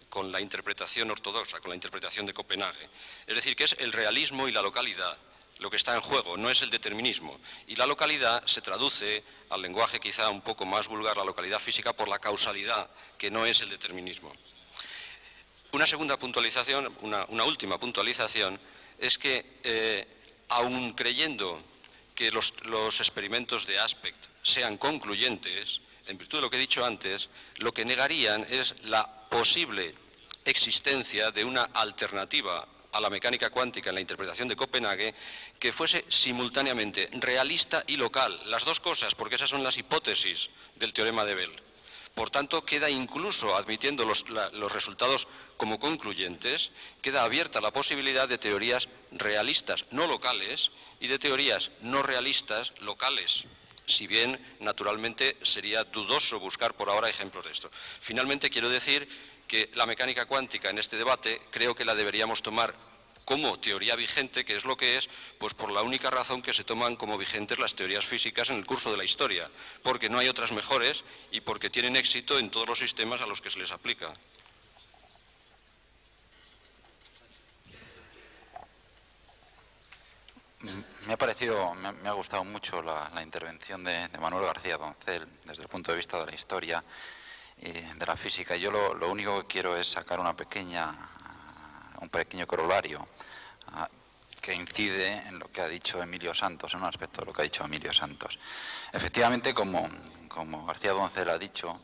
con la interpretación ortodoxa, con la interpretación de Copenhague. Es decir, que es el realismo y la localidad lo que está en juego, no es el determinismo. Y la localidad se traduce al lenguaje quizá un poco más vulgar, la localidad física, por la causalidad, que no es el determinismo. Una segunda puntualización, una última puntualización, es que, aun creyendo que los experimentos de Aspect sean concluyentes, en virtud de lo que he dicho antes, lo que negarían es la posible existencia de una alternativa a la mecánica cuántica en la interpretación de Copenhague que fuese simultáneamente realista y local, las dos cosas, porque esas son las hipótesis del teorema de Bell. Por tanto, queda incluso, admitiendo los resultados como concluyentes, queda abierta la posibilidad de teorías realistas no locales y de teorías no realistas locales, si bien, naturalmente, sería dudoso buscar por ahora ejemplos de esto. Finalmente, quiero decir que la mecánica cuántica en este debate creo que la deberíamos tomar como teoría vigente, que es lo que es, pues por la única razón que se toman como vigentes las teorías físicas en el curso de la historia, porque no hay otras mejores y porque tienen éxito en todos los sistemas a los que se les aplica. Me ha gustado mucho la intervención de Manuel García Doncel desde el punto de vista de la historia de la física. Yo lo único que quiero es sacar un pequeño corolario que incide en lo que ha dicho Emilio Santos, en un aspecto de lo que ha dicho Emilio Santos. Efectivamente, como García Doncel ha dicho,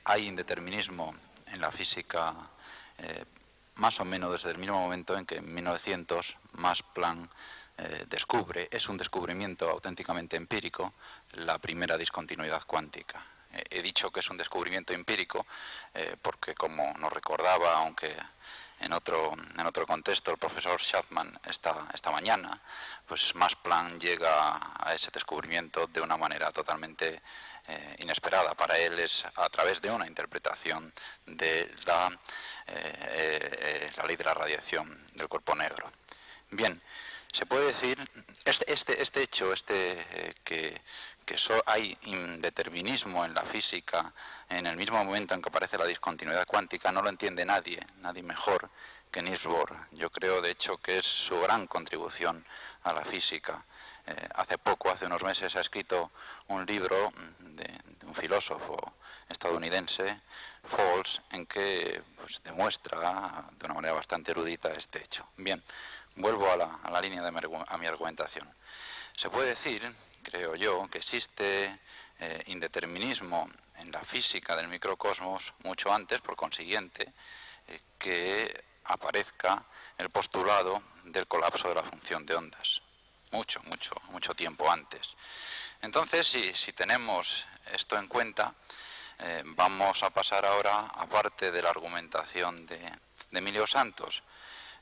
hay indeterminismo en la física más o menos desde el mismo momento en que en 1900 Max Planck descubre, es un descubrimiento auténticamente empírico, la primera discontinuidad cuántica. He dicho que es un descubrimiento empírico porque, como nos recordaba, aunque en otro contexto, el profesor Chapman esta mañana, pues Max Planck llega a ese descubrimiento de una manera totalmente inesperada. Para él es a través de una interpretación de la ley de la radiación del cuerpo negro. Bien, se puede decir, este hecho, que hay indeterminismo en la física en el mismo momento en que aparece la discontinuidad cuántica, no lo entiende nadie mejor que Niels Bohr. Yo creo, de hecho, que es su gran contribución a la física. Hace unos meses, ha escrito un libro de un filósofo estadounidense, Falls, en que pues, demuestra de una manera bastante erudita este hecho. Bien, vuelvo a la línea de mi argumentación. Se puede decir, creo yo, que existe indeterminismo en la física del microcosmos mucho antes, por consiguiente, que aparezca el postulado del colapso de la función de ondas. Mucho tiempo antes. Entonces, si tenemos esto en cuenta, vamos a pasar ahora, aparte de la argumentación de Emilio Santos,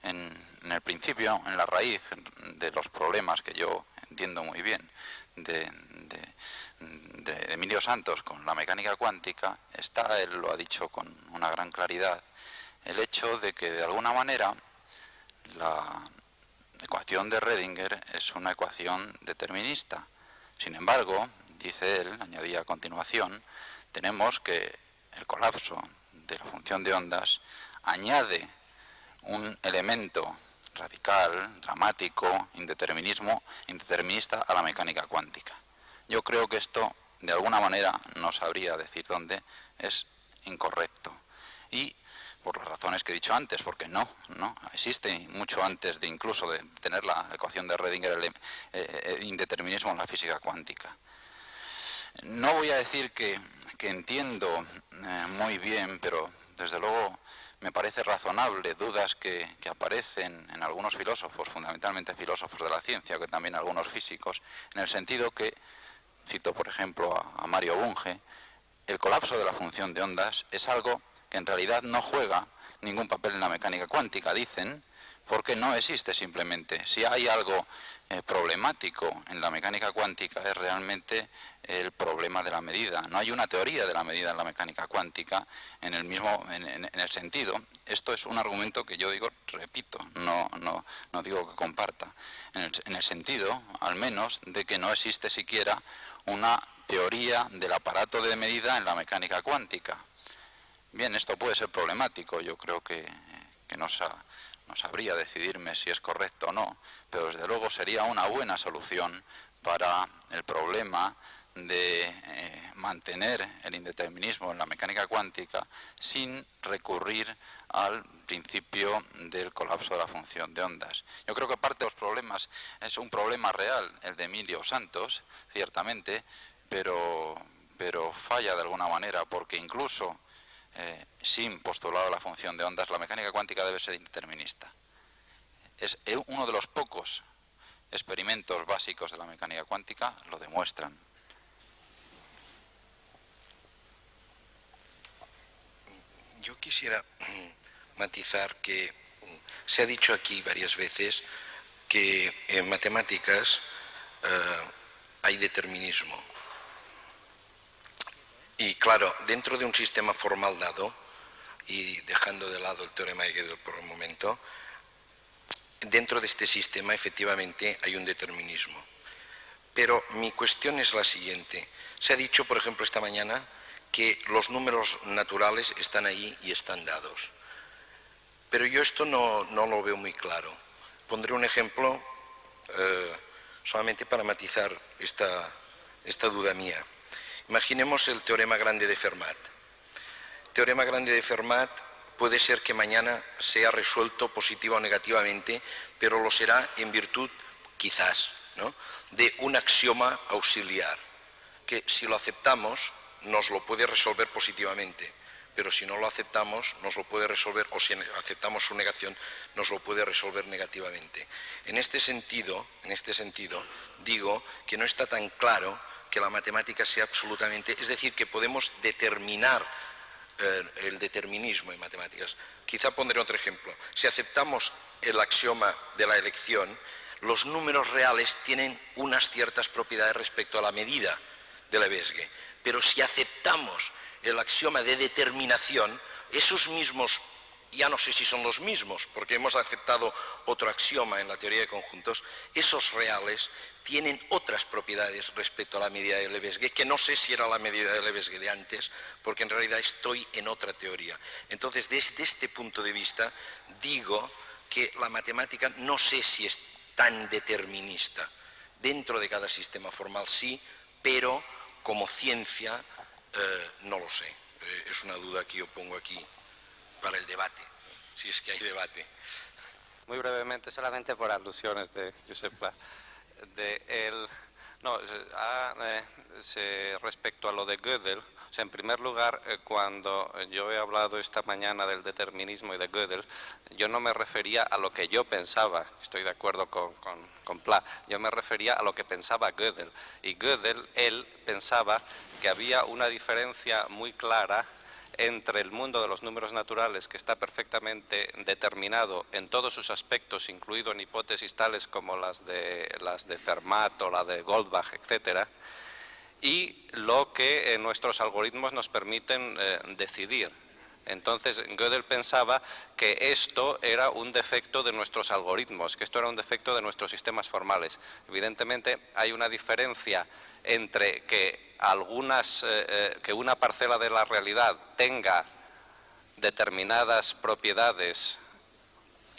en el principio, en la raíz de los problemas que yo entiendo muy bien de Emilio Santos con la mecánica cuántica, está, él lo ha dicho con una gran claridad, el hecho de que de alguna manera la ecuación de Redinger es una ecuación determinista. Sin embargo, dice él, añadía a continuación, tenemos que el colapso de la función de ondas añade un elemento radical, dramático, indeterminista a la mecánica cuántica. Yo creo que esto, de alguna manera, no sabría decir dónde, es incorrecto. Y por las razones que he dicho antes, porque no existe mucho antes de incluso de tener la ecuación de Redinger el indeterminismo en la física cuántica. No voy a decir que entiendo muy bien, pero desde luego me parece razonable dudas que aparecen en algunos filósofos, fundamentalmente filósofos de la ciencia, que también algunos físicos, en el sentido que, cito por ejemplo a Mario Bunge, el colapso de la función de ondas es algo que en realidad no juega ningún papel en la mecánica cuántica, dicen, porque no existe simplemente. Si hay algo problemático en la mecánica cuántica es realmente el problema de la medida. No hay una teoría de la medida en la mecánica cuántica en el sentido. Esto es un argumento que yo digo, repito, no digo que comparta, en el sentido, al menos, de que no existe siquiera una teoría del aparato de medida en la mecánica cuántica. Bien, esto puede ser problemático, yo creo que no sabría decidirme si es correcto o no, pero desde luego sería una buena solución para el problema de mantener el indeterminismo en la mecánica cuántica sin recurrir al principio del colapso de la función de ondas. Yo creo que parte de los problemas es un problema real, el de Emilio Santos, ciertamente, pero falla de alguna manera, porque incluso sin postulado la función de ondas, la mecánica cuántica debe ser indeterminista. Es uno de los pocos experimentos básicos de la mecánica cuántica lo demuestran. Yo quisiera matizar que se ha dicho aquí varias veces que en matemáticas hay determinismo. Y claro, dentro de un sistema formal dado, y dejando de lado el teorema de Gödel por un momento, dentro de este sistema efectivamente hay un determinismo. Pero mi cuestión es la siguiente. Se ha dicho, por ejemplo, esta mañana que los números naturales están ahí y están dados. Pero yo esto no lo veo muy claro. Pondré un ejemplo solamente para matizar esta duda mía. Imaginemos el teorema grande de Fermat. El teorema grande de Fermat puede ser que mañana sea resuelto positiva o negativamente, pero lo será en virtud, quizás, ¿no?, de un axioma auxiliar, que si lo aceptamos nos lo puede resolver positivamente, pero si no lo aceptamos nos lo puede resolver, o si aceptamos su negación, nos lo puede resolver negativamente. En este sentido, digo que no está tan claro que la matemática sea absolutamente, es decir, que podemos determinar el determinismo en matemáticas. Quizá pondré otro ejemplo. Si aceptamos el axioma de la elección, los números reales tienen unas ciertas propiedades respecto a la medida de Lebesgue, pero si aceptamos el axioma de determinación, esos mismos, ya no sé si son los mismos, porque hemos aceptado otro axioma en la teoría de conjuntos, esos reales tienen otras propiedades respecto a la medida de Lebesgue, que no sé si era la medida de Lebesgue de antes, porque en realidad estoy en otra teoría. Entonces, desde este punto de vista, digo que la matemática no sé si es tan determinista. Dentro de cada sistema formal sí, pero como ciencia no lo sé. Es una duda que yo pongo aquí para el debate, si es que hay debate. Muy brevemente, solamente por alusiones de Josep Pla. Respecto a lo de Gödel, o sea, en primer lugar, cuando yo he hablado esta mañana del determinismo y de Gödel, yo no me refería a lo que yo pensaba, estoy de acuerdo con Pla, yo me refería a lo que pensaba Gödel. Y Gödel, él pensaba que había una diferencia muy clara entre el mundo de los números naturales, que está perfectamente determinado en todos sus aspectos, incluido en hipótesis tales como las de Fermat o la de Goldbach, etcétera, y lo que nuestros algoritmos nos permiten decidir. Entonces, Gödel pensaba que esto era un defecto de nuestros algoritmos, que esto era un defecto de nuestros sistemas formales. Evidentemente, hay una diferencia entre que que una parcela de la realidad tenga determinadas propiedades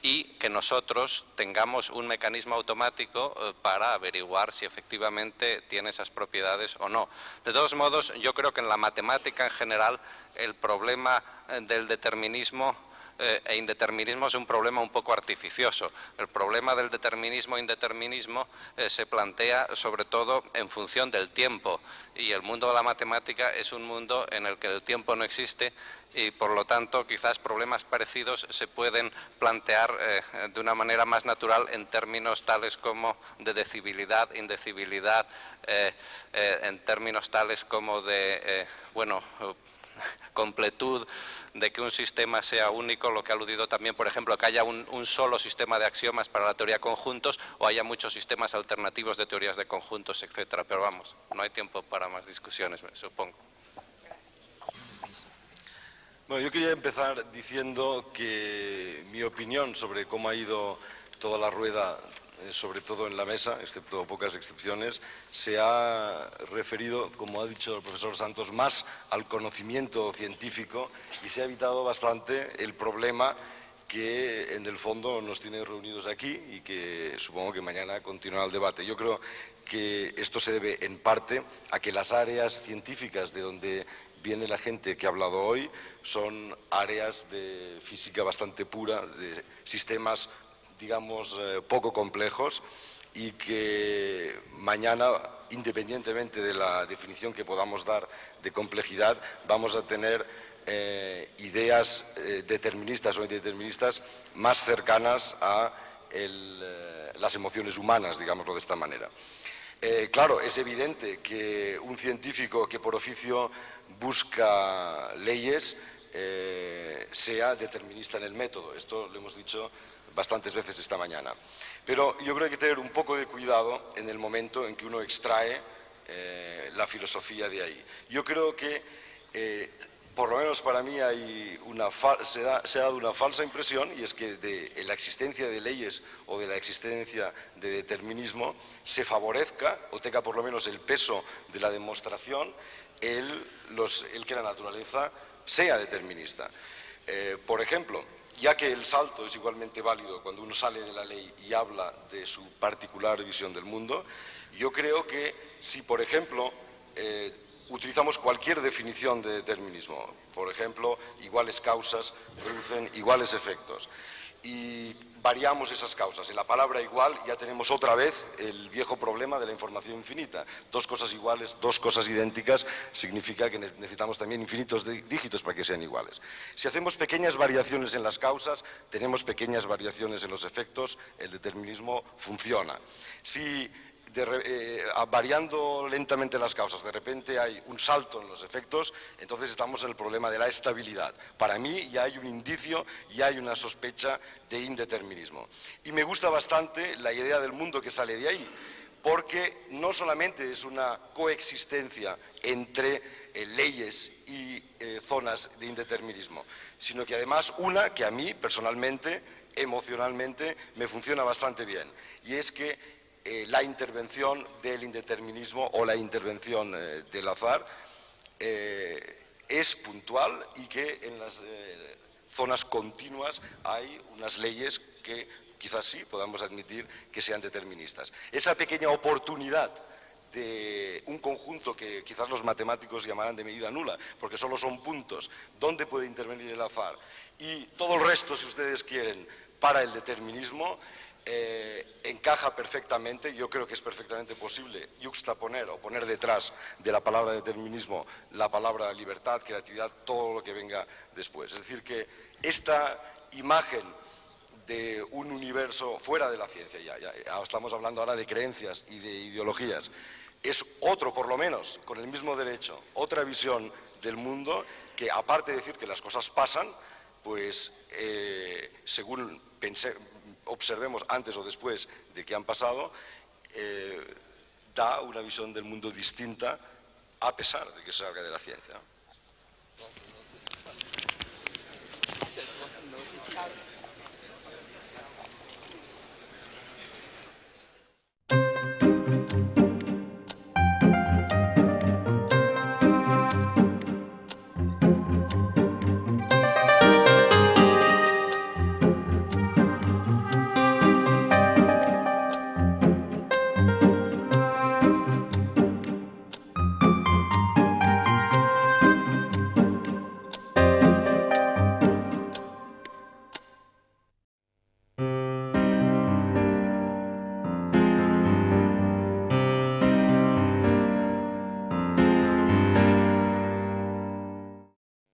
y que nosotros tengamos un mecanismo automático para averiguar si efectivamente tiene esas propiedades o no. De todos modos, yo creo que en la matemática en general el problema del determinismo e indeterminismo es un problema un poco artificioso. El problema del determinismo e indeterminismo se plantea sobre todo en función del tiempo, y el mundo de la matemática es un mundo en el que el tiempo no existe, y por lo tanto quizás problemas parecidos se pueden plantear de una manera más natural en términos tales como de decibilidad, indecibilidad, en términos tales como de completud, de que un sistema sea único, lo que ha aludido también, por ejemplo, que haya un solo sistema de axiomas para la teoría de conjuntos, o haya muchos sistemas alternativos de teorías de conjuntos, etcétera. Pero vamos, no hay tiempo para más discusiones, supongo. Bueno, yo quería empezar diciendo que mi opinión sobre cómo ha ido toda la rueda, sobre todo en la mesa, excepto pocas excepciones, se ha referido, como ha dicho el profesor Santos, más al conocimiento científico, y se ha evitado bastante el problema que en el fondo nos tiene reunidos aquí y que supongo que mañana continuará el debate. Yo creo que esto se debe en parte a que las áreas científicas de donde viene la gente que ha hablado hoy son áreas de física bastante pura, de sistemas, digamos, poco complejos, y que mañana, independientemente de la definición que podamos dar de complejidad, vamos a tener ideas deterministas o indeterministas más cercanas a las emociones humanas, digámoslo de esta manera. Claro, es evidente que un científico que por oficio busca leyes sea determinista en el método. Esto lo hemos dicho bastantes veces esta mañana. Pero yo creo que hay que tener un poco de cuidado en el momento en que uno extrae la filosofía de ahí. Yo creo que, por lo menos para mí, se ha dado una falsa impresión, y es que de la existencia de leyes o de la existencia de determinismo se favorezca o tenga por lo menos el peso de la demostración el que la naturaleza sea determinista. Por ejemplo, ya que el salto es igualmente válido cuando uno sale de la ley y habla de su particular visión del mundo, yo creo que si, por ejemplo, utilizamos cualquier definición de determinismo, por ejemplo, iguales causas producen iguales efectos, y variamos esas causas. En la palabra igual ya tenemos otra vez el viejo problema de la información infinita. Dos cosas iguales, dos cosas idénticas, significa que necesitamos también infinitos dígitos para que sean iguales. Si hacemos pequeñas variaciones en las causas, tenemos pequeñas variaciones en los efectos, el determinismo funciona. Si variando lentamente las causas, de repente hay un salto en los efectos, entonces estamos en el problema de la estabilidad. Para mí ya hay un indicio, ya hay una sospecha de indeterminismo. Y me gusta bastante la idea del mundo que sale de ahí, porque no solamente es una coexistencia entre leyes y zonas de indeterminismo, sino que además una que a mí personalmente, emocionalmente, me funciona bastante bien, y es que la intervención del indeterminismo o la intervención del azar es puntual, y que en las zonas continuas hay unas leyes que quizás sí podamos admitir que sean deterministas. Esa pequeña oportunidad de un conjunto que quizás los matemáticos llamarán de medida nula, porque solo son puntos donde puede intervenir el azar, y todo el resto, si ustedes quieren, para el determinismo, encaja perfectamente. Yo creo que es perfectamente posible yuxtaponer o poner detrás de la palabra determinismo la palabra libertad, creatividad, todo lo que venga después. Es decir, que esta imagen de un universo fuera de la ciencia, ya estamos hablando ahora de creencias y de ideologías, es otro, por lo menos, con el mismo derecho, otra visión del mundo que, aparte de decir que las cosas pasan, pues según observemos antes o después de que han pasado, da una visión del mundo distinta a pesar de que salga de la ciencia.